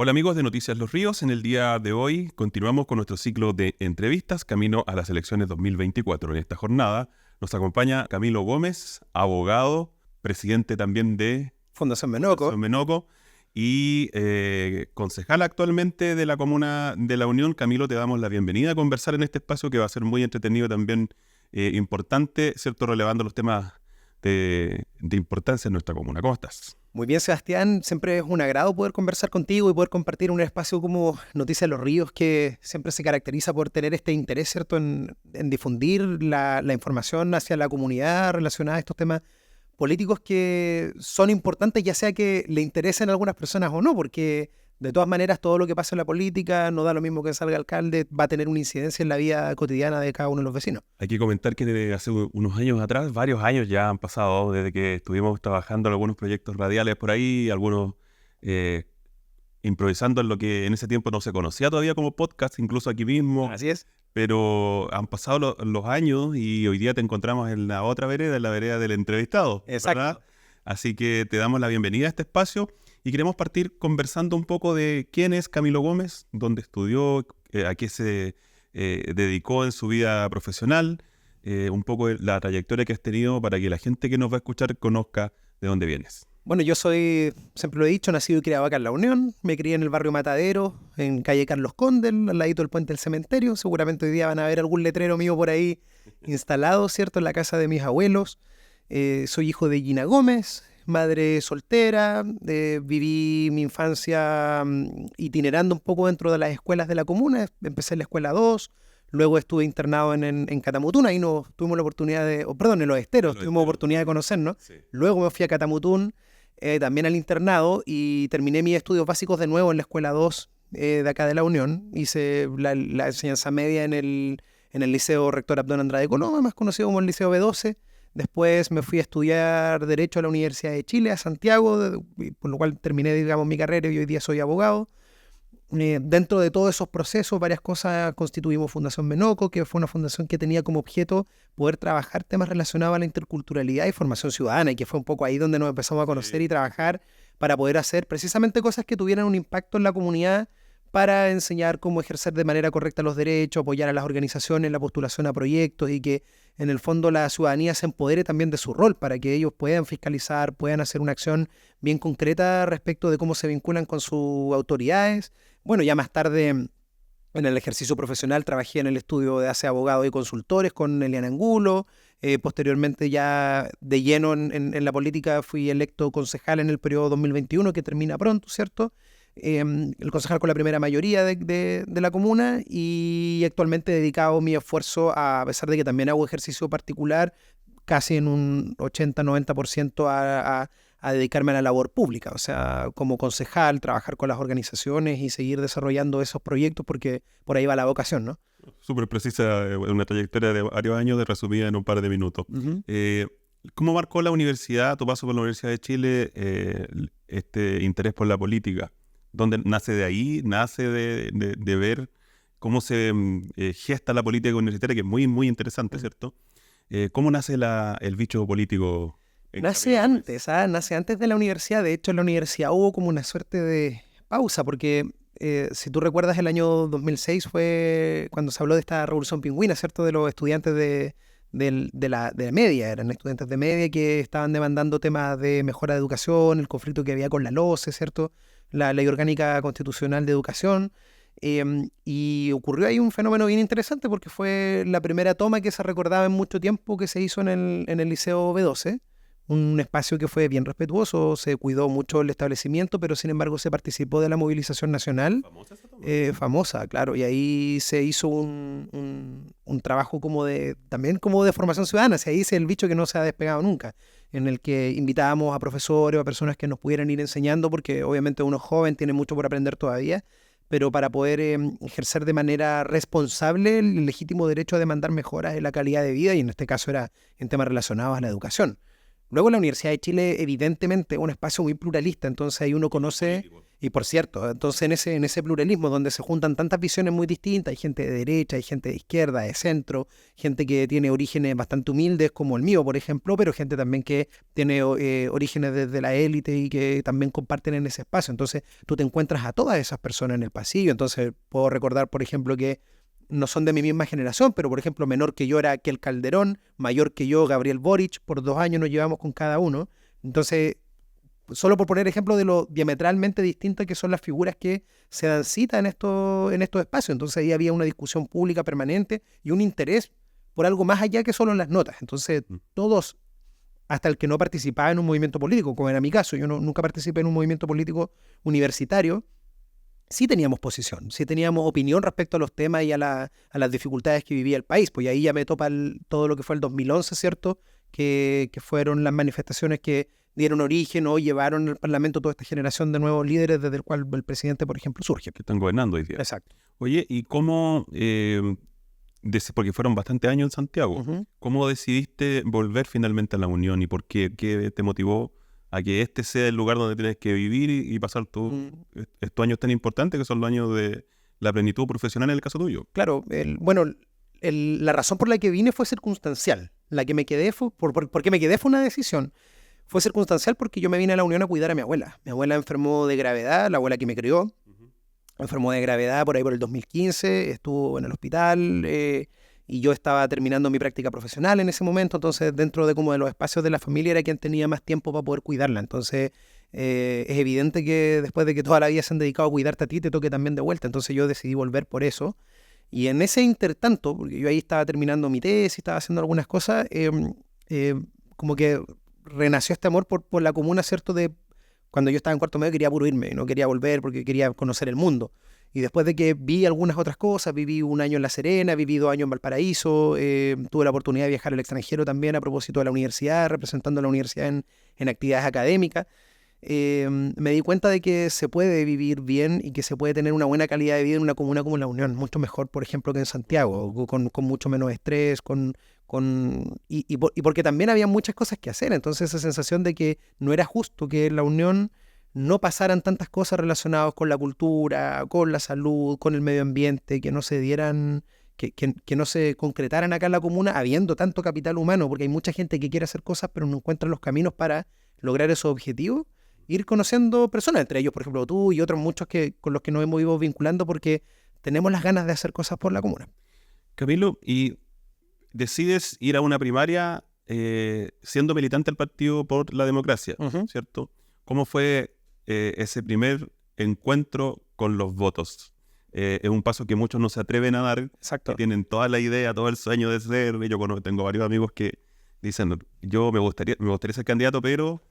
Hola amigos de Noticias Los Ríos, en el día de hoy continuamos con nuestro ciclo de entrevistas camino a las elecciones 2024. En esta jornada nos acompaña Camilo Gómez, abogado, presidente también de Fundación Menoco y concejal actualmente de la Comuna de La Unión. Camilo, te damos la bienvenida a conversar en este espacio que va a ser muy entretenido también, importante, ¿cierto? Relevando los temas de importancia en nuestra comuna. ¿Cómo estás? Muy bien, Sebastián. Siempre es un agrado poder conversar contigo y poder compartir un espacio como Noticias Los Ríos, que siempre se caracteriza por tener este interés, ¿cierto?, en difundir la información hacia la comunidad relacionada a estos temas políticos que son importantes, ya sea que le interesen a algunas personas o no, porque de todas maneras todo lo que pasa en la política, no da lo mismo que salga alcalde, va a tener una incidencia en la vida cotidiana de cada uno de los vecinos. Hay que comentar que desde hace unos años atrás, varios años ya han pasado desde que estuvimos trabajando en algunos proyectos radiales por ahí, algunos improvisando en lo que en ese tiempo no se conocía todavía como podcast, incluso aquí mismo. Así es. Pero han pasado los años y hoy día te encontramos en la otra vereda, en la vereda del entrevistado. Exacto. ¿Verdad? Así que te damos la bienvenida a este espacio y queremos partir conversando un poco de quién es Camilo Gómez, dónde estudió, a qué se dedicó en su vida profesional, un poco de la trayectoria que has tenido para que la gente que nos va a escuchar conozca de dónde vienes. Bueno, yo soy, siempre lo he dicho, nacido y criado acá en La Unión. Me crié en el barrio Matadero, en calle Carlos Conde, al ladito del puente del cementerio. Seguramente hoy día van a ver algún letrero mío por ahí instalado, ¿cierto?, en la casa de mis abuelos. Soy hijo de Gina Gómez, madre soltera. Viví mi infancia itinerando un poco dentro de las escuelas de la comuna. Empecé en la escuela 2. Luego estuve internado en Catamutún, ahí tuvimos la oportunidad en Los Esteros, tuvimos oportunidad de conocernos. Sí. Luego me fui a Catamutún, también al internado, y terminé mis estudios básicos de nuevo en la escuela 2 de acá de La Unión. Hice la enseñanza media en el Liceo Rector Abdón Andrade Coloma, más conocido como el Liceo B12. Después me fui a estudiar Derecho a la Universidad de Chile, a Santiago, por lo cual terminé, digamos, mi carrera y hoy día soy abogado. Dentro de todos esos procesos, varias cosas, constituimos Fundación Menoco, que fue una fundación que tenía como objeto poder trabajar temas relacionados a la interculturalidad y formación ciudadana, y que fue un poco ahí donde nos empezamos a conocer y trabajar para poder hacer precisamente cosas que tuvieran un impacto en la comunidad, para enseñar cómo ejercer de manera correcta los derechos, apoyar a las organizaciones en la postulación a proyectos, y que en el fondo la ciudadanía se empodere también de su rol para que ellos puedan fiscalizar, puedan hacer una acción bien concreta respecto de cómo se vinculan con sus autoridades. Bueno, ya más tarde, en el ejercicio profesional, trabajé en el estudio de ACE Abogados y Consultores con Eliana Angulo. Posteriormente, ya de lleno en la política, fui electo concejal en el periodo 2021, que termina pronto, ¿cierto? El concejal con la primera mayoría de la comuna, y actualmente he dedicado mi esfuerzo, a pesar de que también hago ejercicio particular, casi en un 80-90% a dedicarme a la labor pública, o sea, como concejal, trabajar con las organizaciones y seguir desarrollando esos proyectos, porque por ahí va la vocación, ¿no? Súper precisa, una trayectoria de varios años resumida en un par de minutos. Uh-huh. ¿Cómo marcó la universidad, tu paso por la Universidad de Chile, este interés por la política? ¿Dónde nace de ahí? ¿Nace de ver cómo se gesta la política universitaria, que es muy, muy interesante, ¿cierto? ¿Cómo nace el bicho político? Nace antes de la universidad. De hecho, en la universidad hubo como una suerte de pausa, porque si tú recuerdas, el año 2006 fue cuando se habló de esta revolución pingüina, ¿cierto?, de los estudiantes de la media. Eran estudiantes de media que estaban demandando temas de mejora de educación, el conflicto que había con la LOCE, ¿cierto?, la Ley Orgánica Constitucional de Educación. Y ocurrió ahí un fenómeno bien interesante, porque fue la primera toma que se recordaba en mucho tiempo que se hizo en el Liceo B12. Un espacio que fue bien respetuoso, se cuidó mucho el establecimiento, pero sin embargo se participó de la movilización nacional. ¿Famosa esa toma? Famosa, claro, y ahí se hizo un trabajo también como de formación ciudadana. Ahí dice el bicho que no se ha despegado nunca, en el que invitábamos a profesores o a personas que nos pudieran ir enseñando, porque obviamente uno es joven, tiene mucho por aprender todavía, pero para poder ejercer de manera responsable el legítimo derecho a demandar mejoras en la calidad de vida, y en este caso era en temas relacionados a la educación. Luego la Universidad de Chile evidentemente es un espacio muy pluralista, entonces ahí uno conoce, y por cierto, entonces en ese pluralismo donde se juntan tantas visiones muy distintas, hay gente de derecha, hay gente de izquierda, de centro, gente que tiene orígenes bastante humildes como el mío, por ejemplo, pero gente también que tiene orígenes desde la élite y que también comparten en ese espacio. Entonces tú te encuentras a todas esas personas en el pasillo, entonces puedo recordar, por ejemplo, que no son de mi misma generación, pero por ejemplo, menor que yo era Kel Calderón, mayor que yo Gabriel Boric, por 2 años nos llevamos con cada uno. Entonces, solo por poner ejemplo de lo diametralmente distintas que son las figuras que se dan cita en estos espacios. Entonces ahí había una discusión pública permanente y un interés por algo más allá que solo en las notas. Entonces, todos, hasta el que no participaba en un movimiento político, como era mi caso, yo nunca participé en un movimiento político universitario, sí teníamos posición, sí teníamos opinión respecto a los temas y a las dificultades que vivía el país. Pues ahí ya me topa todo lo que fue el 2011, ¿cierto? Que fueron las manifestaciones que dieron origen o llevaron al Parlamento toda esta generación de nuevos líderes, desde el cual el presidente, por ejemplo, surge. Que están gobernando hoy día. Exacto. Oye, ¿y cómo, porque fueron bastantes años en Santiago, Uh-huh. cómo decidiste volver finalmente a la Unión y por qué? ¿Qué te motivó a que este sea el lugar donde tienes que vivir y pasar estos años tan importantes que son los años de la plenitud profesional en el caso tuyo? Claro, la razón por la que vine fue circunstancial. La que me quedé porque me quedé fue una decisión. Fue circunstancial porque yo me vine a la Unión a cuidar a mi abuela. Mi abuela enfermó de gravedad, la abuela que me crió, enfermó de gravedad por ahí por el 2015, estuvo en el hospital y yo estaba terminando mi práctica profesional en ese momento, entonces dentro de como de los espacios de la familia era quien tenía más tiempo para poder cuidarla. Entonces es evidente que después de que toda la vida se han dedicado a cuidarte a ti, te toque también de vuelta. Entonces yo decidí volver por eso. Y en ese intertanto, porque yo ahí estaba terminando mi tesis, estaba haciendo algunas cosas, como que renació este amor por la comuna, ¿cierto? De cuando yo estaba en cuarto medio quería puro irme, no quería volver porque quería conocer el mundo. Y después de que vi algunas otras cosas, viví 1 año en La Serena, viví 2 años en Valparaíso, tuve la oportunidad de viajar al extranjero también a propósito de la universidad, representando a la universidad en actividades académicas. Me di cuenta de que se puede vivir bien y que se puede tener una buena calidad de vida en una comuna como La Unión, mucho mejor, por ejemplo, que en Santiago, con mucho menos estrés, y porque también había muchas cosas que hacer. Entonces esa sensación de que no era justo que en La Unión no pasaran tantas cosas relacionadas con la cultura, con la salud, con el medio ambiente, que no se dieran, que no se concretaran acá en la comuna, habiendo tanto capital humano, porque hay mucha gente que quiere hacer cosas pero no encuentra los caminos para lograr esos objetivos. Ir conociendo personas, entre ellos, por ejemplo, tú y otros muchos con los que nos hemos ido vinculando porque tenemos las ganas de hacer cosas por la comuna. Camilo, y decides ir a una primaria siendo militante del Partido por la Democracia, ¿cierto? ¿Cómo fue ese primer encuentro con los votos? Es un paso que muchos no se atreven a dar. Exacto. Que tienen toda la idea, todo el sueño de ser. Tengo varios amigos que dicen, yo me gustaría ser candidato, pero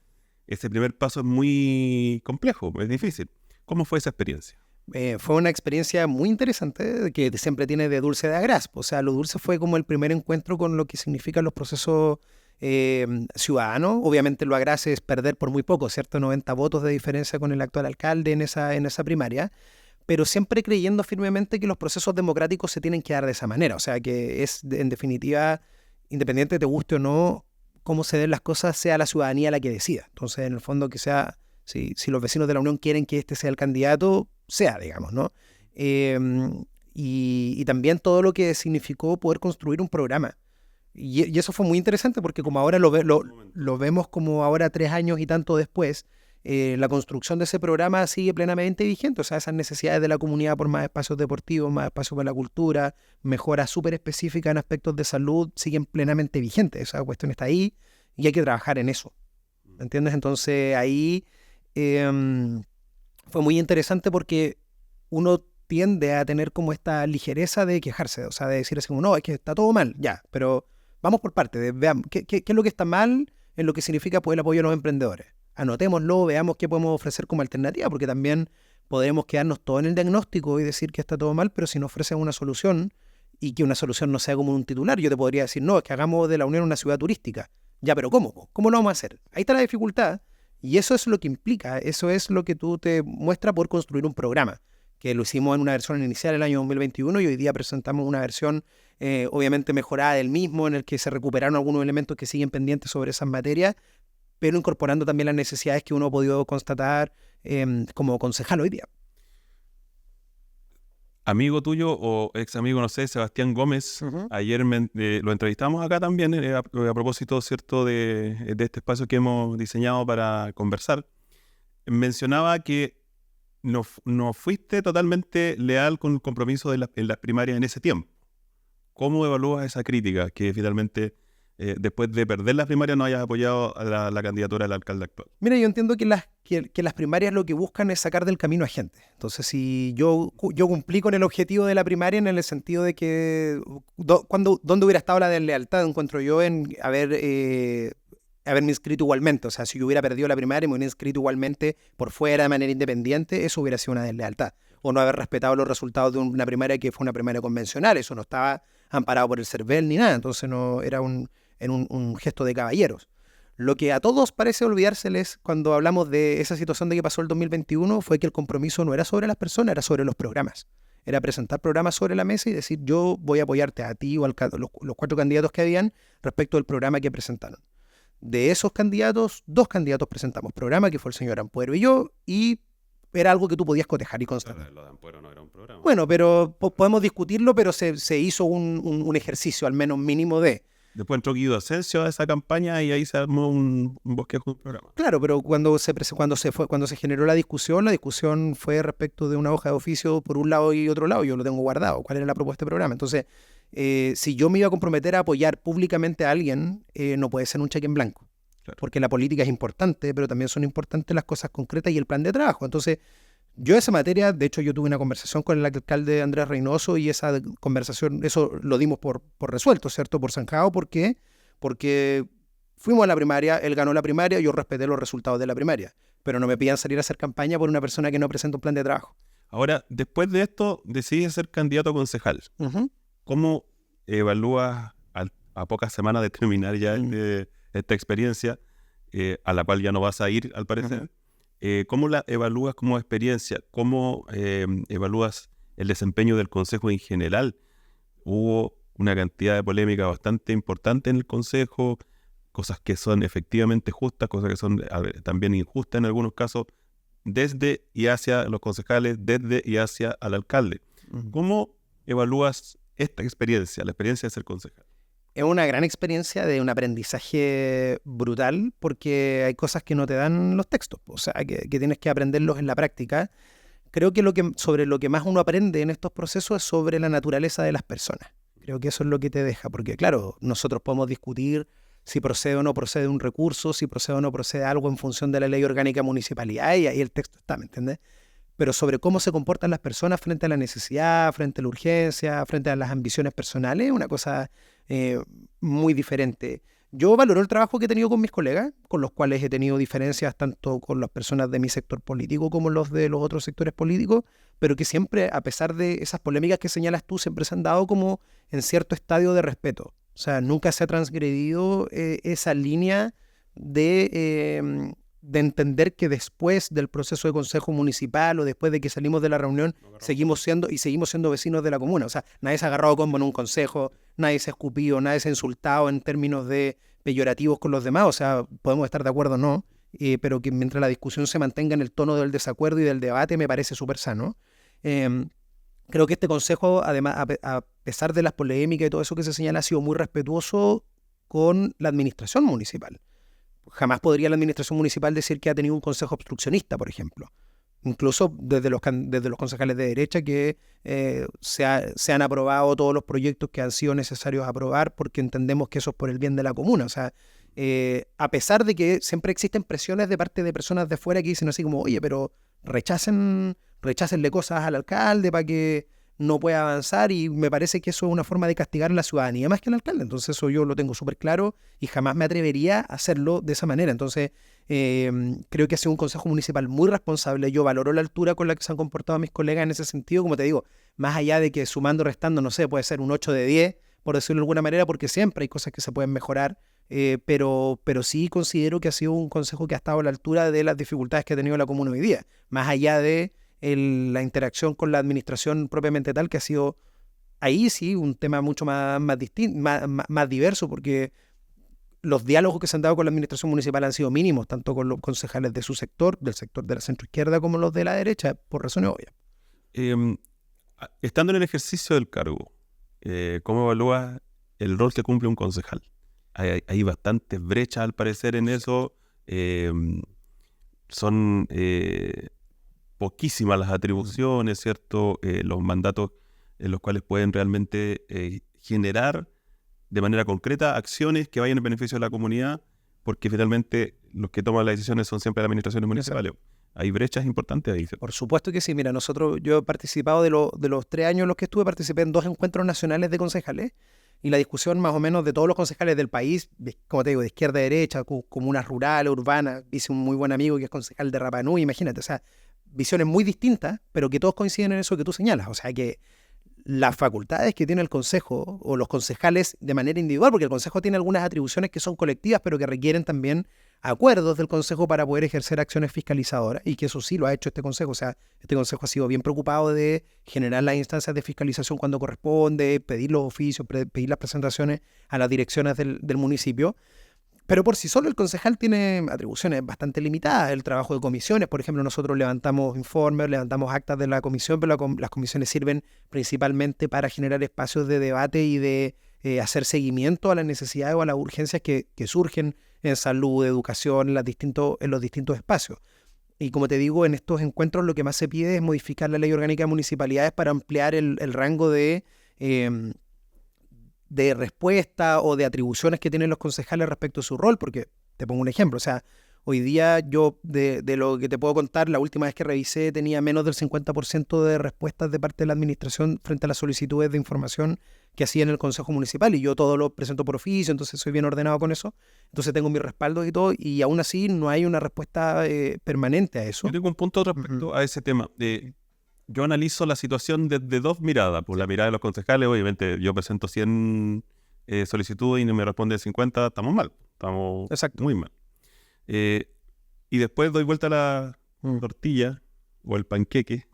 ese primer paso es muy complejo, es difícil. ¿Cómo fue esa experiencia? Fue una experiencia muy interesante que siempre tiene de dulce de agraz. O sea, lo dulce fue como el primer encuentro con lo que significan los procesos ciudadanos. Obviamente lo agraz es perder por muy poco, ¿cierto? 90 votos de diferencia con el actual alcalde en esa primaria, pero siempre creyendo firmemente que los procesos democráticos se tienen que dar de esa manera. O sea, que es, en definitiva, independiente te guste o no, cómo se den las cosas, sea la ciudadanía la que decida. Entonces, en el fondo, que sea, si los vecinos de la Unión quieren que este sea el candidato, sea, digamos, ¿no? Y también todo lo que significó poder construir un programa. Y eso fue muy interesante porque como ahora lo vemos como ahora 3 años y tanto después, la construcción de ese programa sigue plenamente vigente. O sea, esas necesidades de la comunidad por más espacios deportivos, más espacios para la cultura, mejoras súper específicas en aspectos de salud, siguen plenamente vigentes. Esa cuestión está ahí y hay que trabajar en eso. ¿Me entiendes? Entonces ahí fue muy interesante porque uno tiende a tener como esta ligereza de quejarse, o sea, de decir así como, no, es que está todo mal, ya, pero vamos por partes, veamos, ¿qué es lo que está mal en lo que significa pues, el apoyo a los emprendedores? Anotémoslo, veamos qué podemos ofrecer como alternativa, porque también podremos quedarnos todo en el diagnóstico y decir que está todo mal, pero si nos ofrecen una solución y que una solución no sea como un titular, yo te podría decir, no, es que hagamos de La Unión una ciudad turística. Ya, pero ¿cómo? ¿Cómo lo vamos a hacer? Ahí está la dificultad y eso es lo que implica, eso es lo que tú te muestra por construir un programa, que lo hicimos en una versión inicial el año 2021 y hoy día presentamos una versión obviamente mejorada del mismo, en el que se recuperaron algunos elementos que siguen pendientes sobre esas materias, pero incorporando también las necesidades que uno ha podido constatar como concejal hoy día. Amigo tuyo o ex amigo, no sé, Sebastián Gómez, ayer lo entrevistamos acá también a propósito, ¿cierto?, de este espacio que hemos diseñado para conversar. Mencionaba que no fuiste totalmente leal con el compromiso en las primarias en ese tiempo. ¿Cómo evalúas esa crítica que finalmente, después de perder las primarias, no hayas apoyado a la candidatura del alcalde actual? Mira, yo entiendo que las primarias lo que buscan es sacar del camino a gente. Entonces, si yo cumplí con el objetivo de la primaria en el sentido de que ¿dónde hubiera estado la deslealtad? Encuentro yo en haberme inscrito igualmente. O sea, si yo hubiera perdido la primaria y me hubiera inscrito igualmente por fuera de manera independiente, eso hubiera sido una deslealtad. O no haber respetado los resultados de una primaria que fue una primaria convencional. Eso no estaba amparado por el CERVEL ni nada. Entonces no era un gesto de caballeros. Lo que a todos parece olvidárseles cuando hablamos de esa situación de que pasó el 2021 fue que el compromiso no era sobre las personas, era sobre los programas. Era presentar programas sobre la mesa y decir yo voy a apoyarte a ti o los 4 candidatos que habían respecto del programa que presentaron. De esos candidatos, 2 candidatos presentamos programa, que fue el señor Ampuero y yo, y era algo que tú podías cotejar y constatar. Lo de Ampuero no era un programa. Bueno, pero podemos discutirlo, pero se hizo un ejercicio al menos mínimo de... Después entró Guido Asensio a esa campaña y ahí se armó un bosquejo de un programa. Claro, pero cuando se generó la discusión fue respecto de una hoja de oficio por un lado y otro lado. Yo lo tengo guardado. ¿Cuál era la propuesta de programa? Entonces, si yo me iba a comprometer a apoyar públicamente a alguien, no puede ser un cheque en blanco. Claro. Porque la política es importante, pero también son importantes las cosas concretas y el plan de trabajo. Entonces, yo esa materia, de hecho yo tuve una conversación con el alcalde Andrés Reynoso y esa conversación, eso lo dimos por resuelto, ¿cierto? Por zanjado. ¿Por qué? Porque fuimos a la primaria, él ganó la primaria, yo respeté los resultados de la primaria, pero no me pidan salir a hacer campaña por una persona que no presenta un plan de trabajo. Ahora, después de esto, decidí ser candidato a concejal. ¿Cómo evalúas a pocas semanas de terminar ya esta experiencia, a la cual ya no vas a ir, al parecer? ¿Cómo la evalúas como experiencia? ¿Cómo evalúas el desempeño del Consejo en general? Hubo una cantidad de polémica bastante importante en el Consejo, cosas que son efectivamente justas, cosas que son también injustas en algunos casos, desde y hacia los concejales, desde y hacia el alcalde. ¿Cómo evalúas esta experiencia, la experiencia de ser concejal? Es una gran experiencia de un aprendizaje brutal porque hay cosas que no te dan los textos, o sea, que tienes que aprenderlos en la práctica. Creo que sobre lo que más uno aprende en estos procesos es sobre la naturaleza de las personas. Creo que eso es lo que te deja, porque claro, nosotros podemos discutir si procede o no procede un recurso, si procede o no procede algo en función de la ley orgánica de municipalidad, y ahí el texto está, ¿me entiendes? Pero sobre cómo se comportan las personas frente a la necesidad, frente a la urgencia, frente a las ambiciones personales, una cosa muy diferente. Yo valoro el trabajo que he tenido con mis colegas, con los cuales he tenido diferencias tanto con las personas de mi sector político como los de los otros sectores políticos, pero que siempre, a pesar de esas polémicas que señalas tú, siempre se han dado como en cierto estadio de respeto. O sea, nunca se ha transgredido esa línea de entender que después del proceso de consejo municipal o después de que salimos de la reunión seguimos siendo vecinos de la comuna. O sea, nadie se ha agarrado combo en un consejo, nadie se ha escupido, nadie se ha insultado en términos de peyorativos con los demás. O sea, podemos estar de acuerdo o no, pero que mientras la discusión se mantenga en el tono del desacuerdo y del debate me parece súper sano. Creo que este consejo, además, a pesar de las polémicas y todo eso que se señala, ha sido muy respetuoso con la administración municipal. Jamás podría la administración municipal decir que ha tenido un consejo obstruccionista, por ejemplo. Incluso desde los concejales de derecha que se han aprobado todos los proyectos que han sido necesarios aprobar porque entendemos que eso es por el bien de la comuna. O sea, a pesar de que siempre existen presiones de parte de personas de fuera que dicen así como, oye, pero rechácenle cosas al alcalde para que no pueda avanzar, y me parece que eso es una forma de castigar a la ciudadanía más que al alcalde. Entonces eso yo lo tengo súper claro y jamás me atrevería a hacerlo de esa manera. Entonces creo que ha sido un consejo municipal muy responsable. Yo valoro la altura con la que se han comportado mis colegas en ese sentido, como te digo, más allá de que sumando, restando, no sé, puede ser un 8 de 10, por decirlo de alguna manera, porque siempre hay cosas que se pueden mejorar, pero sí considero que ha sido un consejo que ha estado a la altura de las dificultades que ha tenido la comuna hoy día, más allá de la interacción con la administración propiamente tal, que ha sido ahí sí un tema mucho más diverso, porque los diálogos que se han dado con la administración municipal han sido mínimos, tanto con los concejales de su sector, del sector de la centroizquierda, como los de la derecha, por razones obvias. Estando en el ejercicio del cargo, ¿cómo evalúas el rol que cumple un concejal? Hay bastantes brechas al parecer en eso. Son poquísimas las atribuciones, ¿cierto? Los mandatos en los cuales pueden realmente generar de manera concreta acciones que vayan en beneficio de la comunidad, porque finalmente los que toman las decisiones son siempre las administraciones municipales. Hay brechas importantes ahí. Por supuesto que sí. Mira, yo he participado de los 3 años en los que estuve, participé en 2 encuentros nacionales de concejales, y la discusión más o menos de todos los concejales del país, como te digo, de izquierda a derecha, comunas rurales, urbanas. Hice un muy buen amigo que es concejal de Rapa Nui, imagínate, o sea, visiones muy distintas, pero que todos coinciden en eso que tú señalas. O sea, que las facultades que tiene el consejo o los concejales de manera individual, porque el consejo tiene algunas atribuciones que son colectivas, pero que requieren también acuerdos del consejo para poder ejercer acciones fiscalizadoras, y que eso sí lo ha hecho este consejo. O sea, este consejo ha sido bien preocupado de generar las instancias de fiscalización cuando corresponde, pedir los oficios, pedir las presentaciones a las direcciones del municipio. Pero por sí solo el concejal tiene atribuciones bastante limitadas. El trabajo de comisiones, por ejemplo, nosotros levantamos informes, levantamos actas de la comisión, pero las comisiones sirven principalmente para generar espacios de debate y de hacer seguimiento a las necesidades o a las urgencias que surgen en salud, educación, en los distintos espacios. Y como te digo, en estos encuentros lo que más se pide es modificar la ley orgánica de municipalidades para ampliar el rango de respuesta o de atribuciones que tienen los concejales respecto a su rol, porque te pongo un ejemplo. O sea, hoy día yo, de lo que te puedo contar, la última vez que revisé tenía menos del 50% de respuestas de parte de la administración frente a las solicitudes de información que hacía en el Consejo Municipal, y yo todo lo presento por oficio, entonces soy bien ordenado con eso, entonces tengo mis respaldos y todo, y aún así no hay una respuesta permanente a eso. Yo tengo un punto respecto a ese tema. Yo analizo la situación desde 2 miradas. Por la mirada de los concejales, obviamente yo presento 100 solicitudes y no me responden 50, estamos mal, estamos muy mal. Y después doy vuelta a la tortilla o el panqueque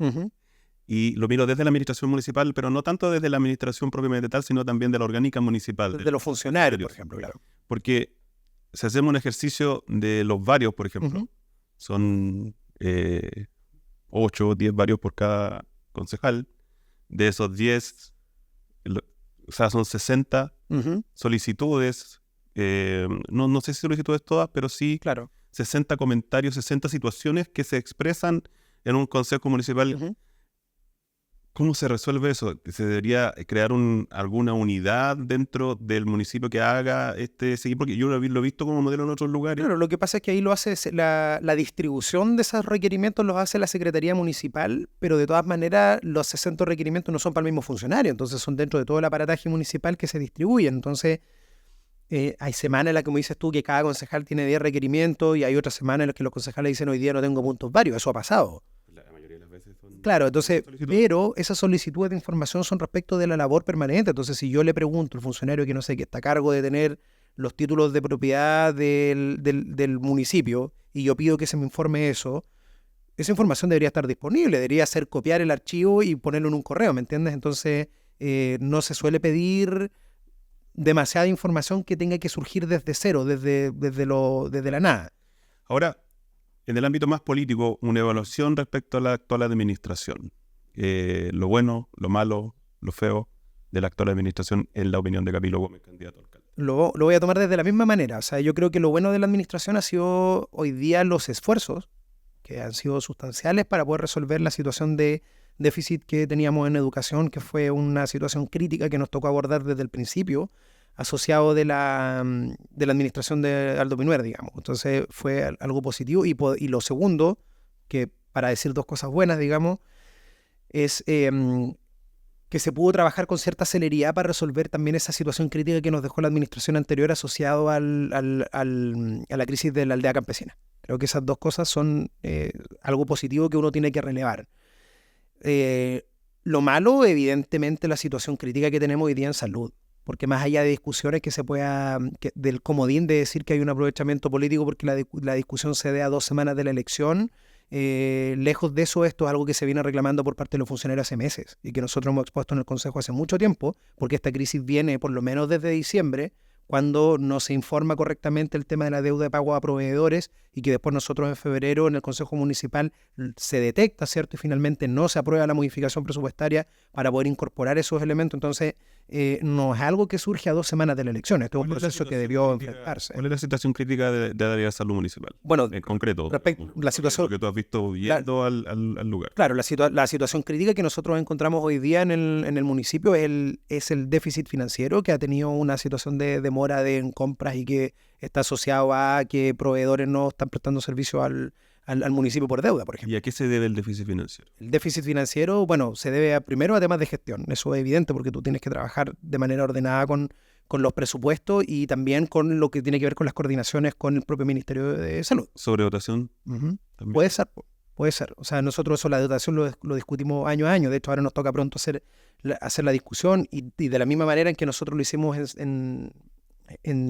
y lo miro desde la administración municipal, pero no tanto desde la administración propiamente tal, sino también de la orgánica municipal. Desde los funcionarios, por ejemplo, claro. Porque si hacemos un ejercicio de los varios, por ejemplo, son 8 o 10 varios por cada concejal. De esos 10, o sea, son 60 solicitudes. No sé si solicitudes todas, pero sí, claro, 60 comentarios, 60 situaciones que se expresan en un consejo municipal. ¿Cómo se resuelve eso? ¿Se debería crear alguna unidad dentro del municipio que haga seguimiento? Porque yo lo he visto como modelo en otros lugares. Claro, lo que pasa es que ahí lo hace la distribución de esos requerimientos los hace la Secretaría Municipal, pero de todas maneras los 60 requerimientos no son para el mismo funcionario, entonces son dentro de todo el aparataje municipal que se distribuyen. Entonces hay semanas en las que, como dices tú, que cada concejal tiene 10 requerimientos, y hay otras semanas en las que los concejales dicen hoy día no tengo puntos varios. Eso ha pasado. Claro, entonces, pero esas solicitudes de información son respecto de la labor permanente. Entonces, si yo le pregunto al funcionario que no sé, que está a cargo de tener los títulos de propiedad del municipio, y yo pido que se me informe eso, esa información debería estar disponible, debería ser copiar el archivo y ponerlo en un correo, ¿me entiendes? Entonces, no se suele pedir demasiada información que tenga que surgir desde cero, desde la nada. Ahora, en el ámbito más político, una evaluación respecto a la actual administración. Lo bueno, lo malo, lo feo de la actual administración, en la opinión de Camilo Gómez, candidato a alcalde. Lo voy a tomar desde la misma manera. O sea, yo creo que lo bueno de la administración ha sido hoy día los esfuerzos que han sido sustanciales para poder resolver la situación de déficit que teníamos en educación, que fue una situación crítica que nos tocó abordar desde el principio, asociado de la administración de Aldo Pinuer, digamos. Entonces fue algo positivo. Y lo segundo, que para decir 2 cosas buenas, digamos, es que se pudo trabajar con cierta celeridad para resolver también esa situación crítica que nos dejó la administración anterior, asociado a la crisis de la aldea campesina. Creo que esas 2 cosas son algo positivo que uno tiene que relevar. Lo malo, evidentemente, la situación crítica que tenemos hoy día en salud. Porque más allá de discusiones del comodín de decir que hay un aprovechamiento político porque la discusión se dé a 2 semanas de la elección, lejos de eso, esto es algo que se viene reclamando por parte de los funcionarios hace meses y que nosotros hemos expuesto en el Consejo hace mucho tiempo, porque esta crisis viene por lo menos desde diciembre, cuando no se informa correctamente el tema de la deuda de pago a proveedores y que después nosotros en febrero en el Consejo Municipal se detecta, ¿cierto? Y finalmente no se aprueba la modificación presupuestaria para poder incorporar esos elementos. Entonces, no es algo que surge a 2 semanas de la elección. Esto es un proceso que debió enfrentarse. ¿Cuál es la situación crítica del área de salud municipal? Bueno, en concreto, respecto la situación, lo que tú has visto yendo al lugar. Claro, la situación crítica que nosotros encontramos hoy día en el municipio es el déficit financiero, que ha tenido una situación de demora en compras y que está asociado a que proveedores no están prestando servicio al municipio por deuda, por ejemplo. ¿Y a qué se debe el déficit financiero? El déficit financiero, bueno, se debe primero a temas de gestión. Eso es evidente porque tú tienes que trabajar de manera ordenada con los presupuestos y también con lo que tiene que ver con las coordinaciones con el propio Ministerio de Salud. ¿Sobredotación? Puede ser. Puede ser. O sea, nosotros eso, la dotación lo discutimos año a año. De hecho, ahora nos toca pronto hacer la discusión y de la misma manera en que nosotros lo hicimos en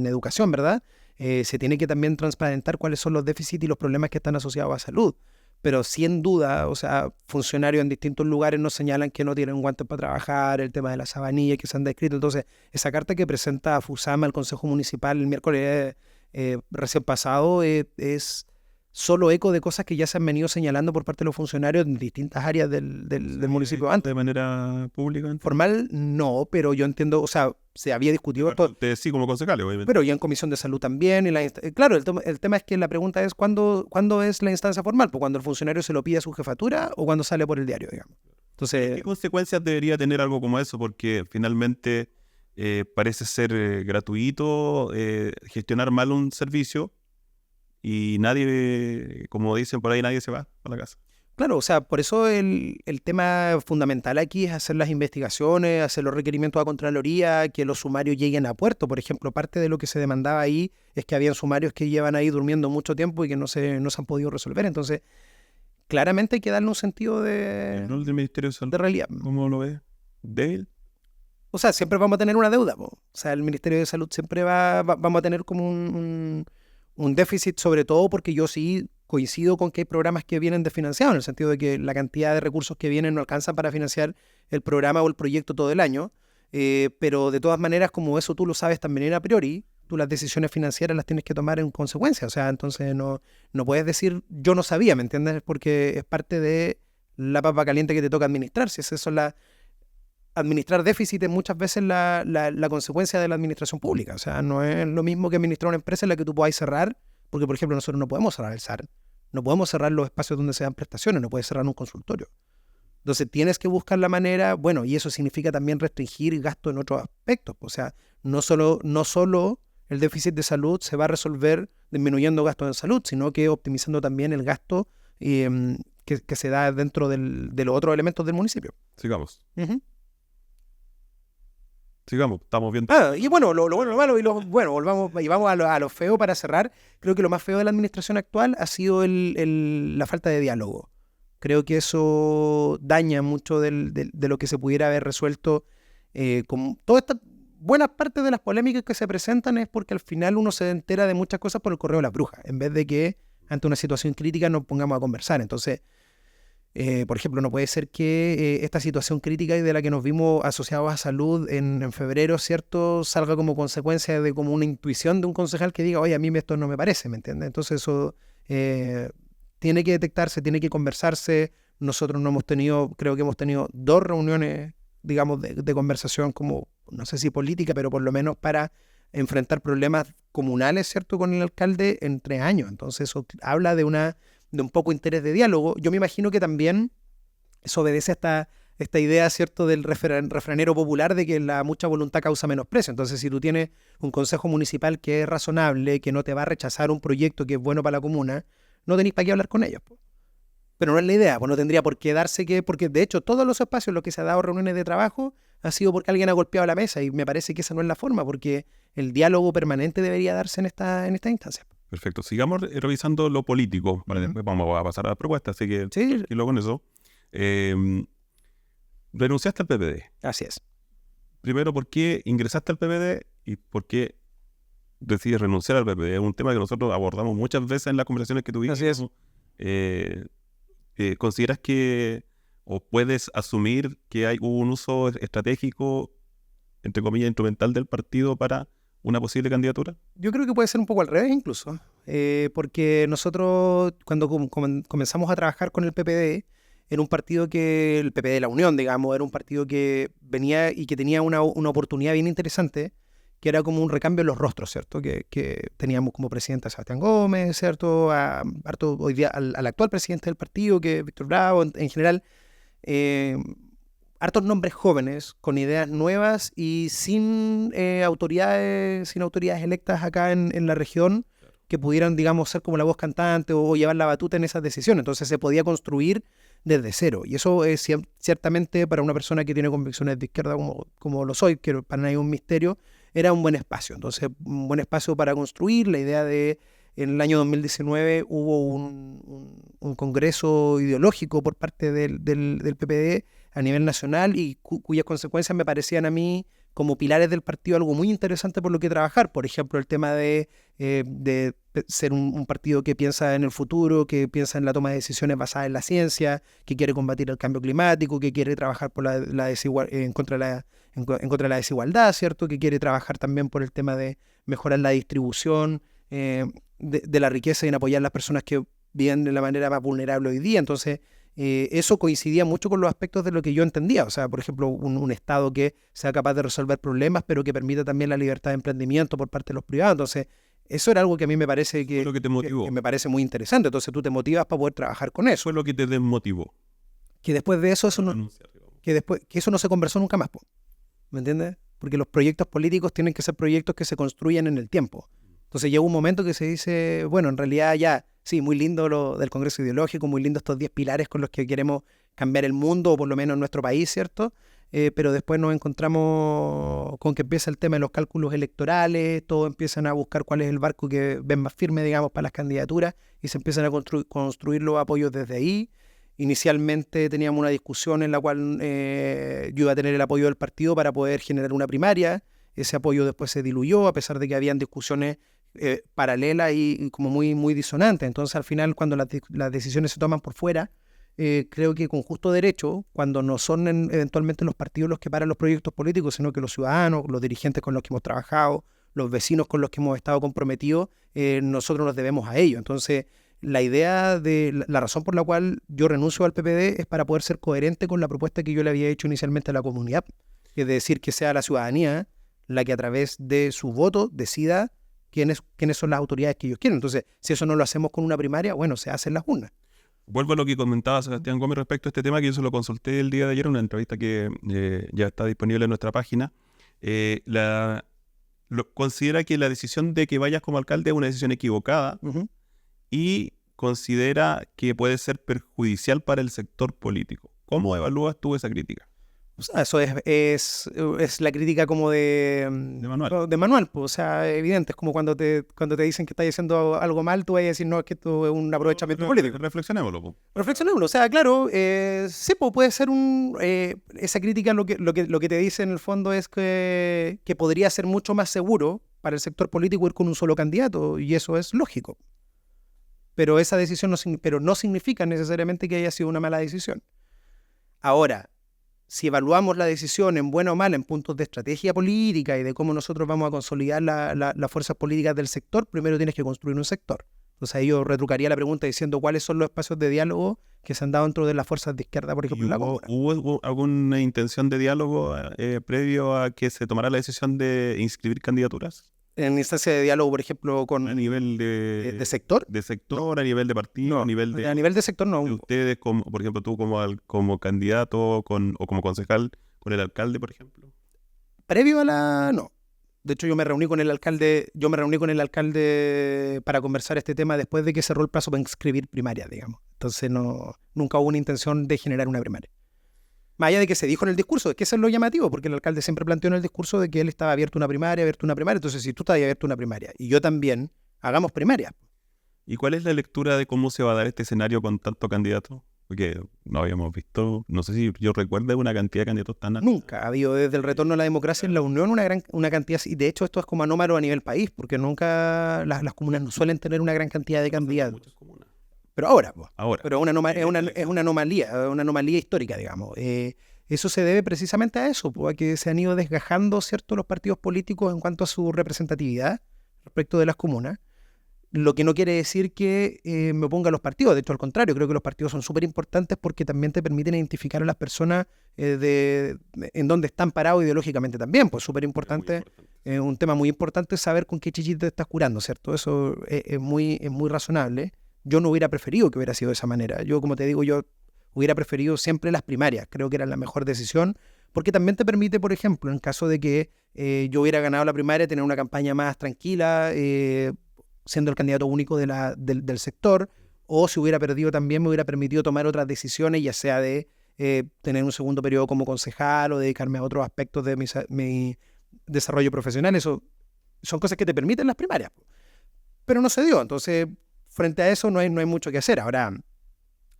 educación, ¿verdad? Se tiene que también transparentar cuáles son los déficits y los problemas que están asociados a salud. Pero sin duda, o sea, funcionarios en distintos lugares nos señalan que no tienen guantes para trabajar, el tema de las sabanillas que se han descrito. Entonces, esa carta que presenta FUSAMA al Consejo Municipal el miércoles recién pasado es solo eco de cosas que ya se han venido señalando por parte de los funcionarios en distintas áreas del municipio antes. ¿De manera pública? Formal, no, pero yo entiendo, o sea, se había discutido esto. Sí, como concejales, obviamente. Pero ya en Comisión de Salud también. Claro, el tema es que la pregunta es ¿cuándo es la instancia formal? ¿Pues cuando el funcionario se lo pide a su jefatura o cuando sale por el diario, digamos? Entonces, ¿qué consecuencias debería tener algo como eso? Porque finalmente parece ser gratuito gestionar mal un servicio y nadie, como dicen por ahí, nadie se va a la casa. Claro, o sea, por eso el tema fundamental aquí es hacer las investigaciones, hacer los requerimientos a Contraloría, que los sumarios lleguen a puerto. Por ejemplo, parte de lo que se demandaba ahí es que habían sumarios que llevan ahí durmiendo mucho tiempo y que no se han podido resolver. Entonces, claramente hay que darle un sentido ¿El rol del Ministerio de Salud, de realidad? cómo lo ves? ¿Débil? O sea, siempre vamos a tener una deuda, po. O sea, el Ministerio de Salud siempre vamos a tener como un déficit, sobre todo porque yo sí coincido con que hay programas que vienen desfinanciados, en el sentido de que la cantidad de recursos que vienen no alcanzan para financiar el programa o el proyecto todo el año, pero de todas maneras, como eso tú lo sabes también a priori, tú las decisiones financieras las tienes que tomar en consecuencia, o sea, entonces no puedes decir yo no sabía, ¿me entiendes? Porque es parte de la papa caliente que te toca administrar, si es eso administrar déficit es muchas veces la consecuencia de la administración pública. O sea, no es lo mismo que administrar una empresa en la que tú puedas cerrar, porque, por ejemplo, nosotros no podemos cerrar el SAR, no podemos cerrar los espacios donde se dan prestaciones, no puedes cerrar un consultorio. Entonces tienes que buscar la manera, bueno, y eso significa también restringir gasto en otros aspectos. O sea, no solo el déficit de salud se va a resolver disminuyendo gastos en salud, sino que optimizando también el gasto que se da dentro de los otros elementos del municipio. Sigamos. Sigamos, estamos viendo. Y bueno, lo bueno, lo malo, vamos a lo feo para cerrar. Creo que lo más feo de la administración actual ha sido la falta de diálogo. Creo que eso daña mucho de lo que se pudiera haber resuelto. Con toda esta buena parte de las polémicas que se presentan es porque al final uno se entera de muchas cosas por el correo de la bruja, en vez de que ante una situación crítica nos pongamos a conversar. Entonces, por ejemplo, no puede ser que esta situación crítica y de la que nos vimos asociados a salud en febrero, ¿cierto?, salga como consecuencia de como una intuición de un concejal que diga, oye, a mí esto no me parece, ¿me entiendes? Entonces eso tiene que detectarse, tiene que conversarse. Nosotros creo que hemos tenido 2 reuniones, digamos, de conversación como, no sé si política, pero por lo menos para enfrentar problemas comunales, ¿cierto?, con el alcalde en 3 años. Entonces eso habla de un poco interés de diálogo. Yo me imagino que también eso obedece a esta idea, ¿cierto?, del refranero popular de que la mucha voluntad causa menosprecio. Entonces, si tú tienes un consejo municipal que es razonable, que no te va a rechazar un proyecto que es bueno para la comuna, no tenéis para qué hablar con ellos, po. Pero no es la idea, pues no tendría por qué darse porque de hecho todos los espacios en los que se ha dado reuniones de trabajo ha sido porque alguien ha golpeado la mesa y me parece que esa no es la forma, porque el diálogo permanente debería darse en esta instancia. Perfecto. Sigamos revisando lo político. Para después vamos a pasar a las propuestas, así que sí. Y luego con eso. Renunciaste al PPD. Así es. Primero, ¿por qué ingresaste al PPD y por qué decides renunciar al PPD? Es un tema que nosotros abordamos muchas veces en las conversaciones que tuvimos. Así es. ¿Consideras que o puedes asumir que hubo un uso estratégico, entre comillas, instrumental del partido para una posible candidatura? Yo creo que puede ser un poco al revés incluso, porque nosotros cuando comenzamos a trabajar con el PPD, era un partido que, el PPD de la Unión, digamos, era un partido que venía y que tenía una oportunidad bien interesante, que era como un recambio en los rostros, ¿cierto? Que teníamos como presidente a Sebastián Gómez, ¿cierto? Hoy día al actual presidente del partido, que es Víctor Bravo, en general, hartos nombres jóvenes, con ideas nuevas y sin autoridades electas acá en la región que pudieran, digamos, ser como la voz cantante o llevar la batuta en esas decisiones. Entonces se podía construir desde cero. Y eso es ciertamente para una persona que tiene convicciones de izquierda como lo soy, que para nadie es un misterio, era un buen espacio. Entonces, un buen espacio para construir. La idea de, en el año 2019 hubo un congreso ideológico por parte del PPD a nivel nacional y cuyas consecuencias me parecían a mí como pilares del partido algo muy interesante por lo que trabajar. Por ejemplo, el tema de ser un partido que piensa en el futuro, que piensa en la toma de decisiones basadas en la ciencia, que quiere combatir el cambio climático, que quiere trabajar por en contra de la desigualdad, ¿cierto? Que quiere trabajar también por el tema de mejorar la distribución de la riqueza y en apoyar a las personas que viven de la manera más vulnerable hoy día. Entonces, eso coincidía mucho con los aspectos de lo que yo entendía. O sea, por ejemplo, un Estado que sea capaz de resolver problemas, pero que permita también la libertad de emprendimiento por parte de los privados. Entonces, eso era algo que a mí me parece Fue lo que te motivó. que me parece muy interesante. Entonces, tú te motivas para poder trabajar con eso. Fue lo que te desmotivó. Que después de eso, que eso no se conversó nunca más, po. ¿Me entiendes? Porque los proyectos políticos tienen que ser proyectos que se construyan en el tiempo. Entonces llega un momento que se dice, bueno, en realidad ya, sí, muy lindo lo del Congreso Ideológico, muy lindo estos 10 pilares con los que queremos cambiar el mundo, o por lo menos nuestro país, ¿cierto? Pero después nos encontramos con que empieza el tema de los cálculos electorales, todos empiezan a buscar cuál es el barco que ven más firme, digamos, para las candidaturas, y se empiezan a construir los apoyos desde ahí. Inicialmente teníamos una discusión en la cual yo iba a tener el apoyo del partido para poder generar una primaria. Ese apoyo después se diluyó, a pesar de que habían discusiones paralelas y como muy, muy disonantes. Entonces, al final, cuando las decisiones se toman por fuera, creo que con justo derecho, cuando no son eventualmente los partidos los que paran los proyectos políticos, sino que los ciudadanos, los dirigentes con los que hemos trabajado, los vecinos con los que hemos estado comprometidos, nosotros nos debemos a ello. Entonces, la razón por la cual yo renuncio al PPD es para poder ser coherente con la propuesta que yo le había hecho inicialmente a la comunidad, es decir, que sea la ciudadanía la que a través de su voto decida quiénes son las autoridades que ellos quieren. Entonces, si eso no lo hacemos con una primaria, bueno, se hacen las urnas. Vuelvo a lo que comentaba Sebastián Gómez respecto a este tema, que yo se lo consulté el día de ayer en una entrevista que ya está disponible en nuestra página. Considera que la decisión de que vayas como alcalde es una decisión equivocada y considera que puede ser perjudicial para el sector político. ¿Cómo evalúas tú esa crítica? O sea, eso es la crítica como de manual. De manual, pues, o sea, evidente. Es como cuando te dicen que estás haciendo algo mal, tú vas a decir, no, es que esto es un aprovechamiento político. Reflexionémoslo, po. Reflexionémoslo. O sea, claro, sí, pues, puede ser esa crítica lo que te dice en el fondo es que podría ser mucho más seguro para el sector político ir con un solo candidato, y eso es lógico. Pero esa decisión no significa necesariamente que haya sido una mala decisión. Ahora, si evaluamos la decisión en buena o mala en puntos de estrategia política y de cómo nosotros vamos a consolidar las fuerzas políticas del sector, primero tienes que construir un sector. Entonces ahí yo retrucaría la pregunta diciendo cuáles son los espacios de diálogo que se han dado dentro de las fuerzas de izquierda, por ejemplo, en la comuna. ¿Hubo alguna intención de diálogo previo a que se tomara la decisión de inscribir candidaturas? En instancia de diálogo, por ejemplo, ¿A nivel de sector? De sector, no. A nivel de partido, No, a nivel de sector no. de ustedes, por ejemplo, tú como candidato o como concejal con el alcalde, por ejemplo. Previo a no. De hecho, yo me reuní con el alcalde para conversar este tema después de que cerró el plazo para inscribir primaria, digamos. Entonces nunca hubo una intención de generar una primaria. Más allá de que se dijo en el discurso, es que eso es lo llamativo, porque el alcalde siempre planteó en el discurso de que él estaba abierto a una primaria. Entonces, si tú estás abierto a una primaria y yo también, hagamos primaria. ¿Y cuál es la lectura de cómo se va a dar este escenario con tanto candidato? Porque no habíamos visto, no sé si yo recuerdo una cantidad de candidatos tan alta. Nunca ha habido desde el retorno a la democracia en la Unión una cantidad, y de hecho esto es como anómalo a nivel país, porque nunca las comunas no suelen tener una gran cantidad de candidatos. Muchas comunas. Pero ahora. Ahora. Pero es una anomalía histórica, digamos. eso se debe precisamente a eso, pues, a que se han ido desgajando, ¿cierto?, los partidos políticos en cuanto a su representatividad respecto de las comunas. Lo que no quiere decir que me oponga a los partidos, de hecho al contrario, creo que los partidos son súper importantes porque también te permiten identificar a las personas en dónde están parados ideológicamente también, pues súper importante, un tema muy importante es saber con qué chichita te estás curando, ¿cierto? Eso es muy razonable. Yo no hubiera preferido que hubiera sido de esa manera. Yo, como te digo, yo hubiera preferido siempre las primarias, creo que era la mejor decisión, porque también te permite, por ejemplo, en caso de que yo hubiera ganado la primaria, tener una campaña más tranquila, siendo el candidato único del sector, o si hubiera perdido también me hubiera permitido tomar otras decisiones, ya sea de tener un segundo periodo como concejal o dedicarme a otros aspectos de mi desarrollo profesional. Eso son cosas que te permiten las primarias. Pero no se dio, entonces frente a eso no hay mucho que hacer. Ahora,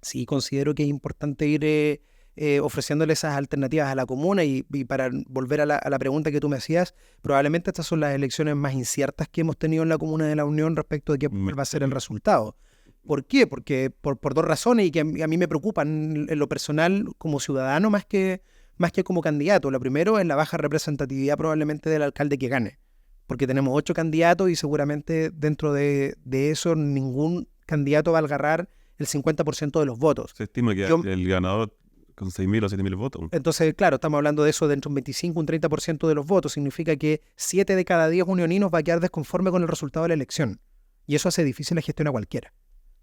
sí considero que es importante ir ofreciéndole esas alternativas a la comuna y para volver a la pregunta que tú me hacías, probablemente estas son las elecciones más inciertas que hemos tenido en la Comuna de la Unión respecto de qué va a ser el resultado. ¿Por qué? Porque por dos razones y que a mí me preocupan en lo personal como ciudadano más que como candidato. Lo primero es la baja representatividad probablemente del alcalde que gane, porque tenemos 8 candidatos y seguramente dentro de eso ningún candidato va a agarrar el 50% de los votos. Se estima que el ganador con 6.000 o 7.000 votos. Entonces, claro, estamos hablando de eso dentro de un 25, un 30% de los votos. Significa que 7 de cada 10 unioninos va a quedar desconforme con el resultado de la elección. Y eso hace difícil la gestión a cualquiera.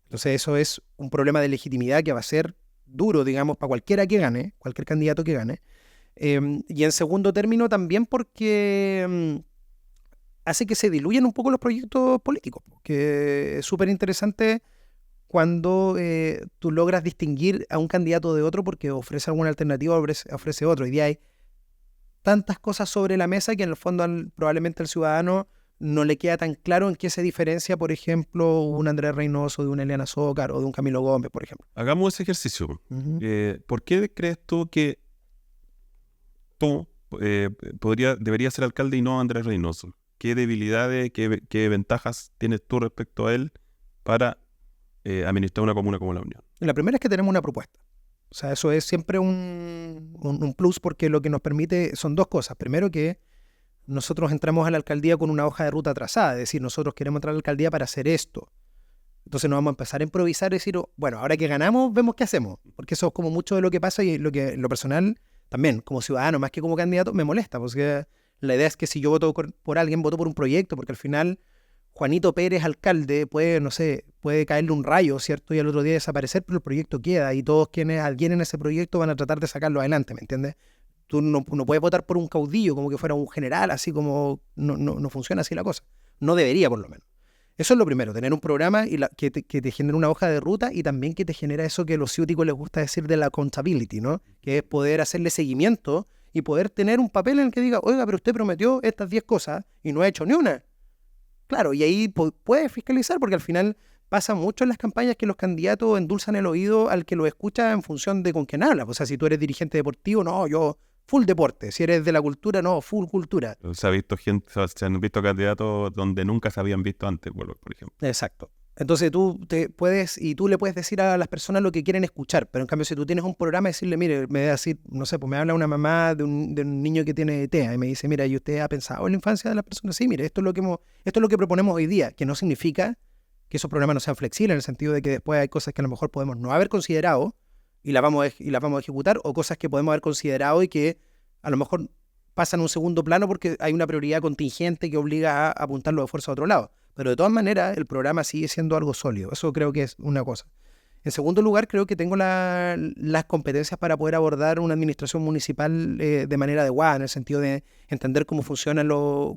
Entonces, eso es un problema de legitimidad que va a ser duro, digamos, para cualquiera que gane, cualquier candidato que gane. Y en segundo término, también porque hace que se diluyan un poco los proyectos políticos, que es súper interesante cuando tú logras distinguir a un candidato de otro porque ofrece alguna alternativa o ofrece otro. Hoy día hay tantas cosas sobre la mesa que en el fondo probablemente al ciudadano no le queda tan claro en qué se diferencia, por ejemplo, un Andrés Reynoso de una Eliana Zócar o de un Camilo Gómez, por ejemplo. Hagamos ese ejercicio. ¿Por qué crees tú que tú deberías ser alcalde y no Andrés Reynoso? ¿Qué debilidades, qué ventajas tienes tú respecto a él para administrar una comuna como la Unión? La primera es que tenemos una propuesta. O sea, eso es siempre un plus porque lo que nos permite son dos cosas. Primero, que nosotros entramos a la alcaldía con una hoja de ruta trazada, es decir, nosotros queremos entrar a la alcaldía para hacer esto. Entonces no vamos a empezar a improvisar y decir, bueno, ahora que ganamos, vemos qué hacemos. Porque eso es como mucho de lo que pasa y lo personal también, como ciudadano, más que como candidato, me molesta. Porque la idea es que si yo voto por alguien, voto por un proyecto, porque al final Juanito Pérez, alcalde, puede, no sé, puede caerle un rayo, ¿cierto? Y al otro día desaparecer, pero el proyecto queda y todos quienes adquieren ese proyecto van a tratar de sacarlo adelante, ¿me entiendes? Tú no puedes votar por un caudillo como que fuera un general, así como no funciona así la cosa. No debería, por lo menos. Eso es lo primero, tener un programa que te genere una hoja de ruta y también que te genera eso que a los ciúticos les gusta decir de la accountability, ¿no? Que es poder hacerle seguimiento y poder tener un papel en el que diga, oiga, pero usted prometió estas 10 cosas y no ha hecho ni una. Claro, y ahí puedes fiscalizar porque al final pasa mucho en las campañas que los candidatos endulzan el oído al que lo escucha en función de con quién habla. O sea, si tú eres dirigente deportivo, no, yo full deporte. Si eres de la cultura, no, full cultura. Se han visto candidatos donde nunca se habían visto antes, por ejemplo. Exacto. Entonces tú le puedes decir a las personas lo que quieren escuchar, pero en cambio si tú tienes un programa, decirle, mire, me va a decir, no sé, pues me habla una mamá de un niño que tiene TEA y me dice, mira, ¿y usted ha pensado en la infancia de las personas? Sí, mire, esto es lo que proponemos hoy día, que no significa que esos programas no sean flexibles en el sentido de que después hay cosas que a lo mejor podemos no haber considerado y las vamos a ejecutar, o cosas que podemos haber considerado y que a lo mejor pasan a un segundo plano porque hay una prioridad contingente que obliga a apuntarlo de fuerza a otro lado. Pero de todas maneras, el programa sigue siendo algo sólido. Eso creo que es una cosa. En segundo lugar, creo que tengo las competencias para poder abordar una administración municipal de manera adecuada, en el sentido de entender cómo funcionan los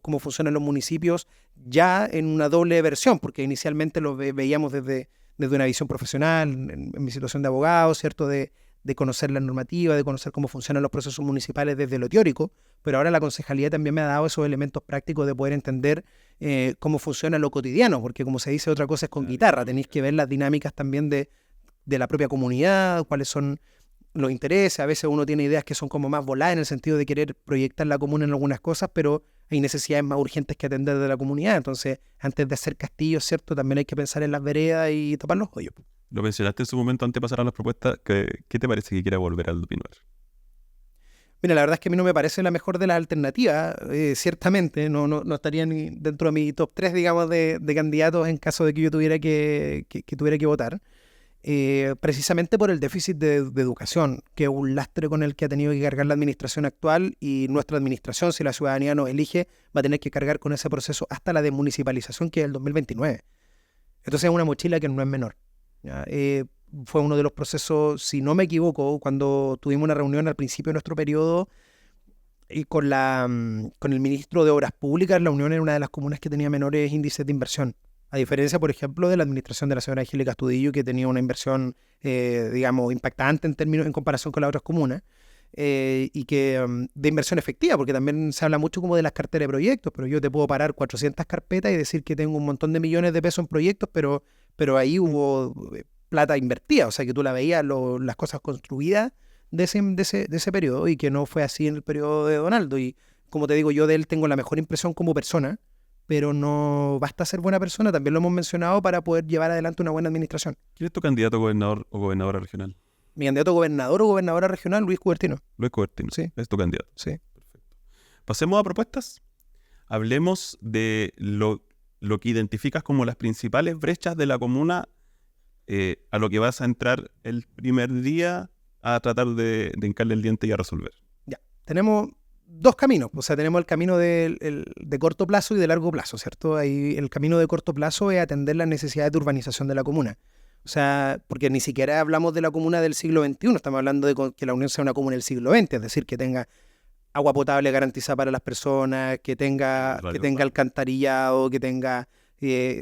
municipios ya en una doble versión, porque inicialmente lo veíamos desde una visión profesional, en mi situación de abogado, ¿cierto? De conocer la normativa, de conocer cómo funcionan los procesos municipales desde lo teórico, pero ahora la concejalía también me ha dado esos elementos prácticos de poder entender cómo funciona lo cotidiano, porque como se dice, otra cosa es con guitarra, tenéis que ver las dinámicas también de la propia comunidad, cuáles son los intereses. A veces uno tiene ideas que son como más voladas en el sentido de querer proyectar la comuna en algunas cosas, pero hay necesidades más urgentes que atender de la comunidad. Entonces, antes de hacer castillos, ¿cierto? También hay que pensar en las veredas y tapar los hoyos. Lo mencionaste en su momento antes de pasar a las propuestas. ¿Qué te parece que quiera volver al Pinuer? Mira, la verdad es que a mí no me parece la mejor de las alternativas, ciertamente, no estaría ni dentro de mi top 3, digamos, de candidatos en caso de que yo tuviera que tuviera que votar, precisamente por el déficit de educación, que es un lastre con el que ha tenido que cargar la administración actual, y nuestra administración, si la ciudadanía nos elige, va a tener que cargar con ese proceso hasta la desmunicipalización, que es el 2029. Entonces es una mochila que no es menor. ¿Ya? Fue uno de los procesos, si no me equivoco, cuando tuvimos una reunión al principio de nuestro periodo y con el ministro de Obras Públicas, la Unión era una de las comunas que tenía menores índices de inversión. A diferencia, por ejemplo, de la administración de la señora Angélica Astudillo, que tenía una inversión, digamos, impactante en comparación con las otras comunas, y que de inversión efectiva, porque también se habla mucho como de las carteras de proyectos, pero yo te puedo parar 400 carpetas y decir que tengo un montón de millones de pesos en proyectos, pero ahí hubo plata invertida, o sea que tú la veías, las cosas construidas de ese periodo, y que no fue así en el periodo de Donaldo. Y como te digo, yo de él tengo la mejor impresión como persona, pero no basta ser buena persona, también lo hemos mencionado, para poder llevar adelante una buena administración. ¿Quién es tu candidato a gobernador o gobernadora regional? Mi candidato a gobernador o gobernadora regional, Luis Cubertino. Luis Cobertino. Sí. Es tu candidato. Sí. Pasemos a propuestas. Hablemos de lo que identificas como las principales brechas de la comuna, a lo que vas a entrar el primer día a tratar de hincarle el diente y a resolver. Ya, tenemos dos caminos, o sea, tenemos el camino de corto plazo y de largo plazo, ¿cierto? Ahí el camino de corto plazo es atender las necesidades de urbanización de la comuna. O sea, porque ni siquiera hablamos de la comuna del siglo XXI, estamos hablando de que la Unión sea una comuna del siglo XX, es decir, que tenga agua potable garantizada para las personas, que tenga alcantarillado, que tenga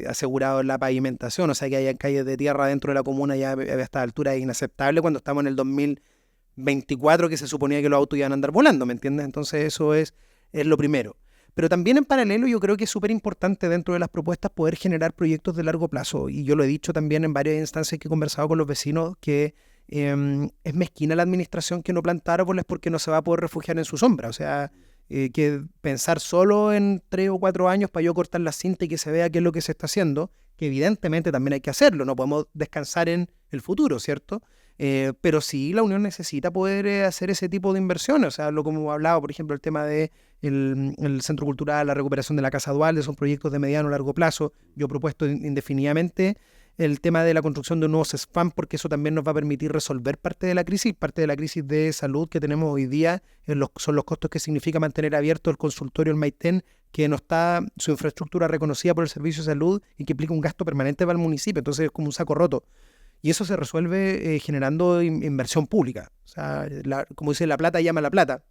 asegurado la pavimentación, o sea, que haya calles de tierra dentro de la comuna. Ya a esta altura es inaceptable cuando estamos en el 2024, que se suponía que los autos iban a andar volando, ¿me entiendes? Entonces eso es lo primero. Pero también en paralelo yo creo que es súper importante dentro de las propuestas poder generar proyectos de largo plazo, y yo lo he dicho también en varias instancias que he conversado con los vecinos, que es mezquina la administración que no planta árboles porque no se va a poder refugiar en su sombra. O sea, que pensar solo en 3 o 4 años para yo cortar la cinta y que se vea qué es lo que se está haciendo, que evidentemente también hay que hacerlo, no podemos descansar en el futuro, ¿cierto? Pero sí, la Unión necesita poder hacer ese tipo de inversiones. O sea, lo como hablaba, por ejemplo, el tema de el Centro Cultural, la recuperación de la Casa Dualde, son proyectos de mediano a largo plazo. Yo he propuesto indefinidamente el tema de la construcción de un nuevo CESFAM, porque eso también nos va a permitir resolver parte de la crisis de salud que tenemos hoy día. Son los costos que significa mantener abierto el consultorio, el Maitén, que no está su infraestructura reconocida por el Servicio de Salud y que implica un gasto permanente para el municipio. Entonces es como un saco roto. Y eso se resuelve generando inversión pública. O sea, como dice, la plata llama a la plata.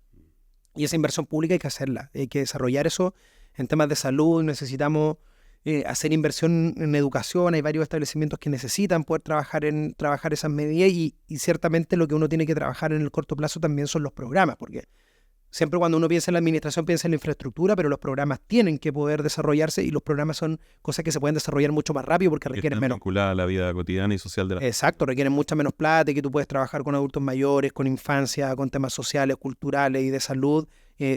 Y esa inversión pública hay que hacerla. Hay que desarrollar eso en temas de salud. Necesitamos hacer inversión en educación. Hay varios establecimientos que necesitan poder trabajar esas medidas, y ciertamente lo que uno tiene que trabajar en el corto plazo también son los programas, porque siempre cuando uno piensa en la administración piensa en la infraestructura, pero los programas tienen que poder desarrollarse, y los programas son cosas que se pueden desarrollar mucho más rápido porque requieren menos. Vinculada a la vida cotidiana y social de la... Exacto, requieren mucha menos plata, y que tú puedes trabajar con adultos mayores, con infancia, con temas sociales, culturales y de salud,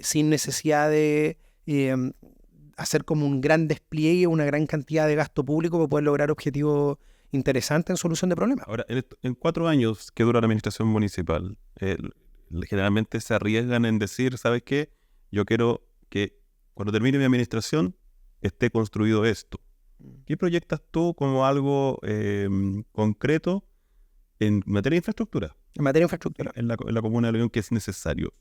sin necesidad de hacer como un gran despliegue, una gran cantidad de gasto público para poder lograr objetivos interesantes en solución de problemas. Ahora, en 4 años que dura la administración municipal, generalmente se arriesgan en decir, ¿sabes qué? Yo quiero que cuando termine mi administración esté construido esto. ¿Qué proyectas tú como algo concreto en materia de infraestructura? En materia de infraestructura. En la comuna de León, que es necesario.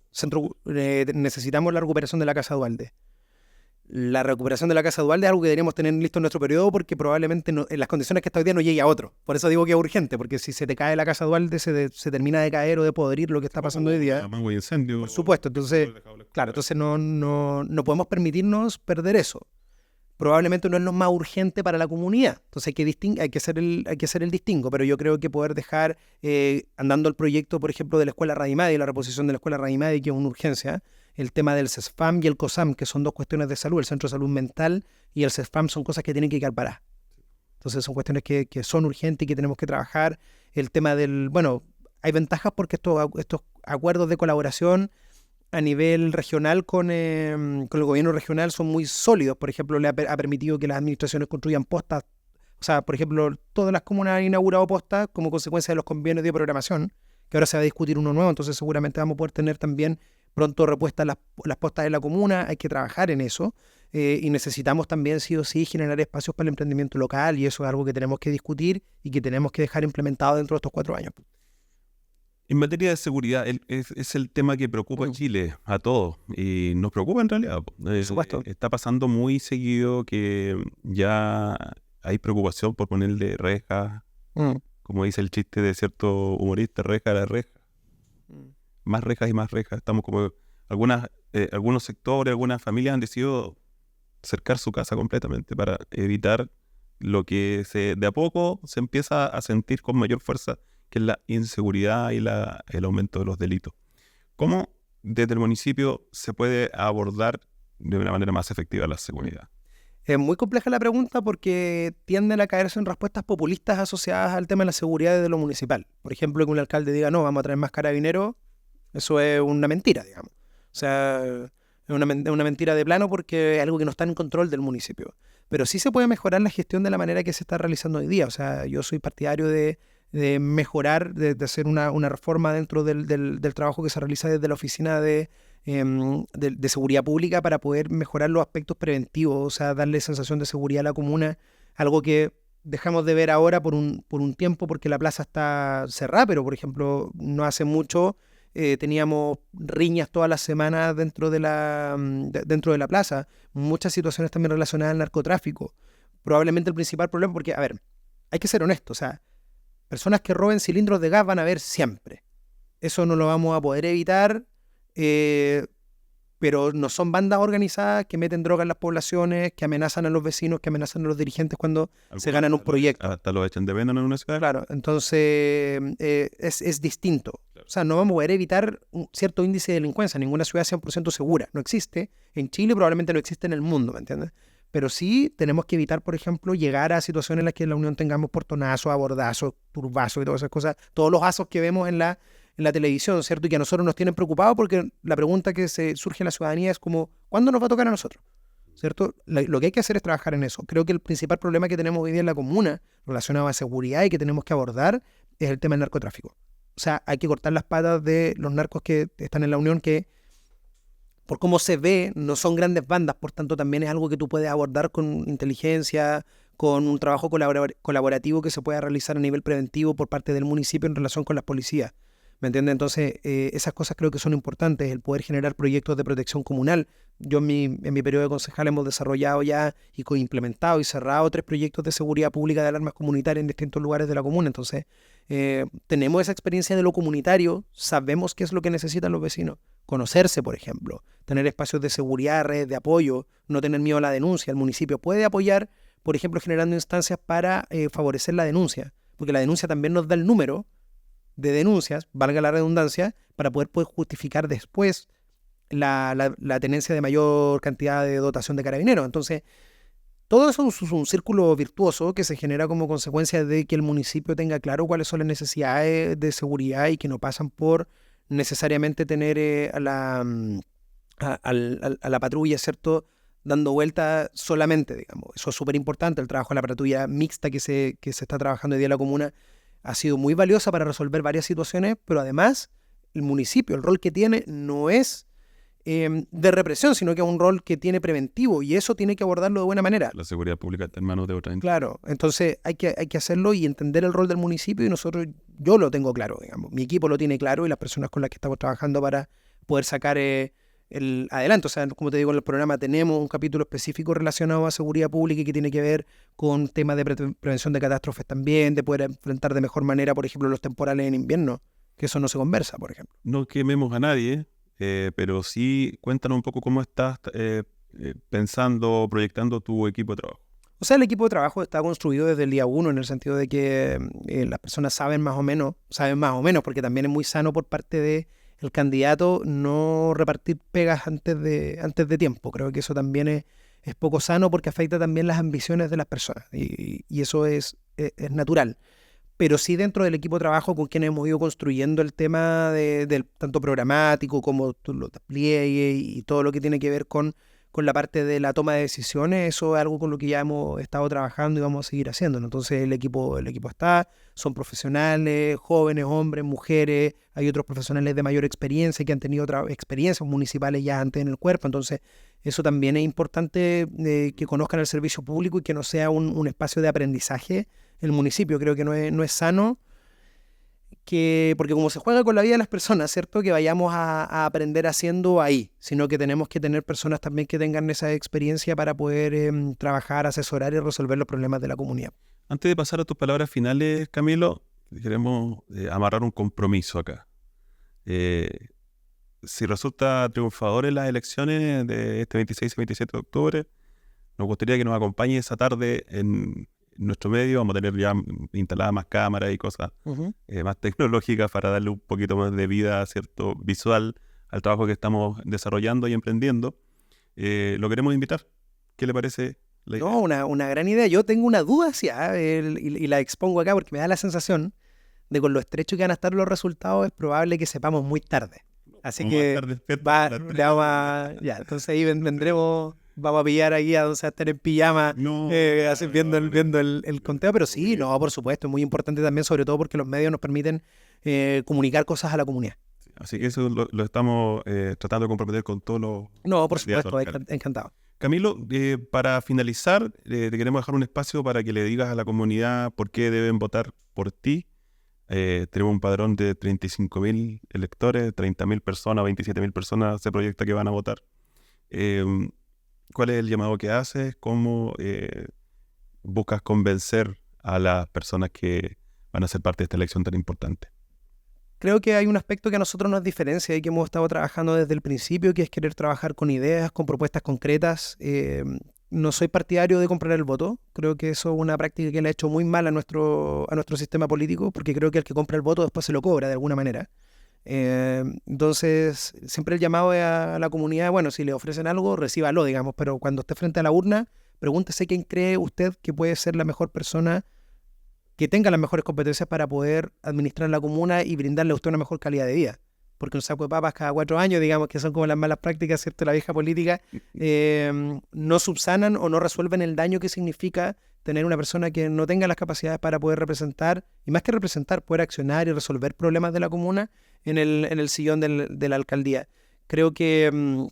Necesitamos la recuperación de la Casa Dualde. La recuperación de la Casa Dualde es algo que deberíamos tener listo en nuestro periodo, porque probablemente en las condiciones que está hoy día no llegue a otro. Por eso digo que es urgente, porque si se te cae la Casa Dualde, se termina de caer o de podrir lo que está pasando hoy día. Mango y incendio. Por supuesto, entonces, claro, entonces no podemos permitirnos perder eso. Probablemente no es lo más urgente para la comunidad. Entonces hay que hacer el distingo, pero yo creo que poder dejar andando el proyecto, por ejemplo, de la Escuela Radimadi, la reposición de la Escuela Radimadi, que es una urgencia, el tema del CESFAM y el COSAM, que son dos cuestiones de salud, el Centro de Salud Mental y el CESFAM son cosas que tienen que quedar paradas. Entonces son cuestiones que son urgentes y que tenemos que trabajar. El tema hay ventajas porque estos acuerdos de colaboración a nivel regional con el gobierno regional son muy sólidos. Por ejemplo, le ha permitido que las administraciones construyan postas. O sea, por ejemplo, todas las comunas han inaugurado postas como consecuencia de los convenios de programación, que ahora se va a discutir uno nuevo, entonces seguramente vamos a poder tener también pronto repuestas las postas de la comuna, hay que trabajar en eso. Y necesitamos también, sí o sí, generar espacios para el emprendimiento local, y eso es algo que tenemos que discutir y que tenemos que dejar implementado dentro de estos 4 años. En materia de seguridad, es el tema que preocupa a Chile, a todos, y nos preocupa en realidad. Por supuesto. Está pasando muy seguido que ya hay preocupación por ponerle rejas, como dice el chiste de cierto humorista, reja a la reja. Más rejas y más rejas. Estamos como algunos sectores, algunas familias han decidido cercar su casa completamente para evitar lo que de a poco se empieza a sentir con mayor fuerza, que es la inseguridad y el aumento de los delitos. ¿Cómo desde el municipio se puede abordar de una manera más efectiva la seguridad? Es muy compleja la pregunta porque tienden a caerse en respuestas populistas asociadas al tema de la seguridad desde lo municipal. Por ejemplo, que un alcalde diga, no, vamos a traer más carabineros, eso es una mentira, digamos. O sea, es una mentira de plano porque es algo que no está en control del municipio. Pero sí se puede mejorar la gestión de la manera que se está realizando hoy día. O sea, yo soy partidario de mejorar, de hacer una reforma dentro del trabajo que se realiza desde la oficina de seguridad pública para poder mejorar los aspectos preventivos, o sea, darle sensación de seguridad a la comuna, algo que dejamos de ver ahora por un tiempo porque la plaza está cerrada, pero por ejemplo, no hace mucho teníamos riñas todas las semanas dentro de la plaza, muchas situaciones también relacionadas al narcotráfico. Probablemente el principal problema, porque, a ver, hay que ser honestos, o sea, personas que roben cilindros de gas van a haber siempre. Eso no lo vamos a poder evitar, pero no son bandas organizadas que meten droga en las poblaciones, que amenazan a los vecinos, que amenazan a los dirigentes cuando se ganan un proyecto. Hasta lo echan de vena en una ciudad. Claro, entonces es distinto. Claro. O sea, no vamos a poder evitar un cierto índice de delincuencia. Ninguna ciudad es 100% segura. No existe. En Chile probablemente no existe en el mundo, ¿me entiendes? Pero sí tenemos que evitar, por ejemplo, llegar a situaciones en las que en la Unión tengamos portonazos, abordazos, turbazos y todas esas cosas. Todos los asos que vemos en la televisión, ¿cierto? Y que a nosotros nos tienen preocupados porque la pregunta que surge en la ciudadanía es como, ¿cuándo nos va a tocar a nosotros? ¿Cierto? Lo que hay que hacer es trabajar en eso. Creo que el principal problema que tenemos hoy día en la comuna relacionado a seguridad y que tenemos que abordar es el tema del narcotráfico. O sea, hay que cortar las patas de los narcos que están en la Unión, que por cómo se ve no son grandes bandas, por tanto también es algo que tú puedes abordar con inteligencia, con un trabajo colaborativo que se pueda realizar a nivel preventivo por parte del municipio en relación con las policías. ¿Me entiendes? Entonces, esas cosas creo que son importantes, el poder generar proyectos de protección comunal. Yo en mi periodo de concejal hemos desarrollado ya y implementado y cerrado 3 proyectos de seguridad pública de alarmas comunitarias en distintos lugares de la comuna. Entonces, tenemos esa experiencia de lo comunitario, sabemos qué es lo que necesitan los vecinos. Conocerse, por ejemplo, tener espacios de seguridad, redes de apoyo, no tener miedo a la denuncia. El municipio puede apoyar, por ejemplo, generando instancias para favorecer la denuncia, porque la denuncia también nos da el número de denuncias, valga la redundancia, para poder justificar después la tenencia de mayor cantidad de dotación de carabineros. Entonces, todo eso es un círculo virtuoso que se genera como consecuencia de que el municipio tenga claro cuáles son las necesidades de seguridad y que no pasan por necesariamente tener a la patrulla, ¿cierto?, dando vuelta solamente, digamos. Eso es súper importante, el trabajo de la patrulla mixta que se está trabajando hoy día en la comuna ha sido muy valiosa para resolver varias situaciones, pero además el municipio, el rol que tiene no es de represión, sino que es un rol que tiene preventivo, y eso tiene que abordarlo de buena manera. La seguridad pública está en manos de otra gente. Claro, entonces hay que hacerlo y entender el rol del municipio, y yo lo tengo claro, digamos, mi equipo lo tiene claro y las personas con las que estamos trabajando para poder sacar el adelanto. O sea, como te digo, en el programa tenemos un capítulo específico relacionado a seguridad pública y que tiene que ver con temas de prevención de catástrofes también, de poder enfrentar de mejor manera, por ejemplo, los temporales en invierno, que eso no se conversa, por ejemplo. No quememos a nadie, pero sí cuéntanos un poco cómo estás pensando, proyectando tu equipo de trabajo. O sea, el equipo de trabajo está construido desde el día 1, en el sentido de que las personas saben más o menos, porque también es muy sano por parte de el candidato no repartir pegas antes de tiempo. Creo que eso también es poco sano porque afecta también las ambiciones de las personas y eso es natural. Pero sí, dentro del equipo de trabajo con quien hemos ido construyendo el tema del tanto programático como los despliegues y todo lo que tiene que ver con con la parte de la toma de decisiones, eso es algo con lo que ya hemos estado trabajando y vamos a seguir haciendo. Entonces el equipo está, son profesionales, jóvenes, hombres, mujeres, hay otros profesionales de mayor experiencia que han tenido experiencias municipales ya antes en el cuerpo. Entonces eso también es importante, que conozcan el servicio público y que no sea un espacio de aprendizaje en el municipio. Creo que no es sano, porque como se juega con la vida de las personas, ¿cierto? Que vayamos a aprender haciendo ahí, sino que tenemos que tener personas también que tengan esa experiencia para poder trabajar, asesorar y resolver los problemas de la comunidad. Antes de pasar a tus palabras finales, Camilo, queremos amarrar un compromiso acá. Si resulta triunfador en las elecciones de este 26 y 27 de octubre, nos gustaría que nos acompañe esa tarde en nuestro medio. Vamos a tener ya instaladas más cámaras y cosas más tecnológicas para darle un poquito más de vida, cierto, visual al trabajo que estamos desarrollando y emprendiendo. Lo queremos invitar. ¿Qué le parece la idea? No, una gran idea. Yo tengo una duda y la expongo acá porque me da la sensación de con lo estrecho que van a estar los resultados es probable que sepamos muy tarde. Así que entonces ahí vendremos, vamos a pillar aquí a donde se va a estar en pijama, viendo el conteo, pero sí, no, por supuesto, es muy importante también, sobre todo porque los medios nos permiten comunicar cosas a la comunidad. Así que eso lo estamos tratando de comprometer con todos los... No, por supuesto, encantado. Camilo, para finalizar, te queremos dejar un espacio para que le digas a la comunidad por qué deben votar por ti. Tenemos un padrón de 35.000 electores, 30.000 personas, 27.000 personas se proyecta que van a votar. ¿Cuál es el llamado que haces? ¿Cómo buscas convencer a las personas que van a ser parte de esta elección tan importante? Creo que hay un aspecto que a nosotros nos diferencia y que hemos estado trabajando desde el principio, que es querer trabajar con ideas, con propuestas concretas. No soy partidario de comprar el voto. Creo que eso es una práctica que le ha hecho muy mal a nuestro sistema político, porque creo que el que compra el voto después se lo cobra de alguna manera. Entonces, siempre el llamado es a la comunidad, bueno, si le ofrecen algo, recíbalo, digamos, pero cuando esté frente a la urna, pregúntese quién cree usted que puede ser la mejor persona, que tenga las mejores competencias para poder administrar la comuna y brindarle a usted una mejor calidad de vida. Porque un saco de papas cada 4 años, digamos, que son como las malas prácticas, ¿cierto?, la vieja política, no subsanan o no resuelven el daño que significa tener una persona que no tenga las capacidades para poder representar, y más que representar, poder accionar y resolver problemas de la comuna en el sillón de la alcaldía. Creo que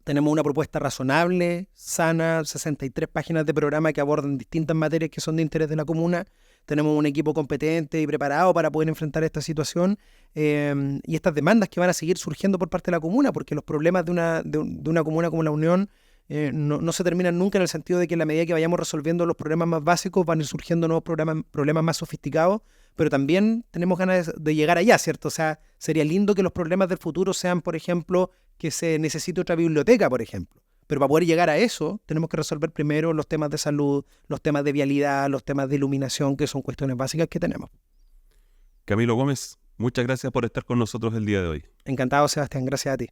tenemos una propuesta razonable, sana, 63 páginas de programa que abordan distintas materias que son de interés de la comuna. Tenemos un equipo competente y preparado para poder enfrentar esta situación y estas demandas que van a seguir surgiendo por parte de la comuna, porque los problemas de una comuna como la Unión no se terminan nunca, en el sentido de que en la medida que vayamos resolviendo los problemas más básicos van a ir surgiendo nuevos problemas más sofisticados, pero también tenemos ganas de llegar allá, ¿cierto? O sea, sería lindo que los problemas del futuro sean, por ejemplo, que se necesite otra biblioteca, por ejemplo. Pero para poder llegar a eso, tenemos que resolver primero los temas de salud, los temas de vialidad, los temas de iluminación, que son cuestiones básicas que tenemos. Camilo Gómez, muchas gracias por estar con nosotros el día de hoy. Encantado, Sebastián. Gracias a ti.